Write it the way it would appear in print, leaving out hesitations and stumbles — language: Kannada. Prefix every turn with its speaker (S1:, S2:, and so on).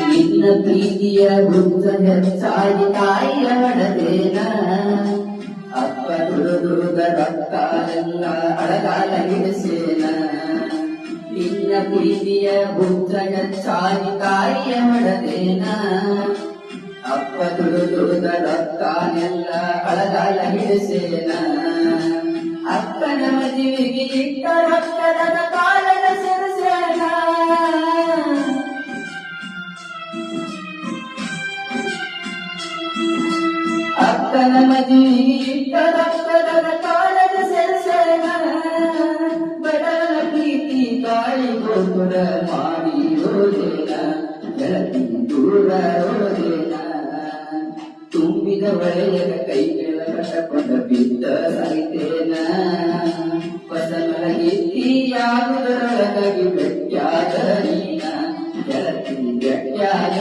S1: ನಿನ್ನ ಪ್ರೀತಿಯ ವೃತ್ತ ಹೆಚ್ಚಾಗಿ ತಾಯಿಯ ಒಡದೇನ ಅಪ್ಪ ದುಡುದುಡುದ ರಕ್ತ ಎಲ್ಲ ಅಳಗಾಲ ಹಿಡಿಸೇನ ನಿನ್ನ ಪ್ರೀತಿಯ ವೃತ್ತ ಹೆಚ್ಚಾಗಿ ತಾಯಿಯ ಒಡದೇನ ಅಪ್ಪ ದುಡುದುಡುದ ರಕ್ತನೆಲ್ಲ ಅಳಗಾಲ ಹಿಡಿಸೇನ ಅಪ್ಪನ ಮದುವೆಗೆ ಇಟ್ಟ ರಕ್ತದ ಕಾಲದ ಸೆರಸೇನ ಅಪ್ಪನ ಮದುವೆಗೆ ಇಟ್ಟ ರಕ್ತದ ಕಾಲದ ಸೆರಸೇನ ಬಡವನ ಪ್ರೀತಿ ತಾಳಿ ಗೋಪುರ ಮಾಡಿ ಹೋದೇನ ಗೆಳತಿ ದೂರ ಹೋದೇನ ತುಂಬಿದ ಒಳೆಯರ ಕೈಗಳ ಕಟ್ಟಕೊಂಡ ಬಿದ್ದ ಸರಿತೇನ ಹೊಸಮಲಗಿತ್ತಿ ಆಗುವುದರೊಳಗಾಗಿ ಗಟ್ಟಿಯಾದ ನೀನ ಗೆಳತಿ ಗಟ್ಟಿಯಾದ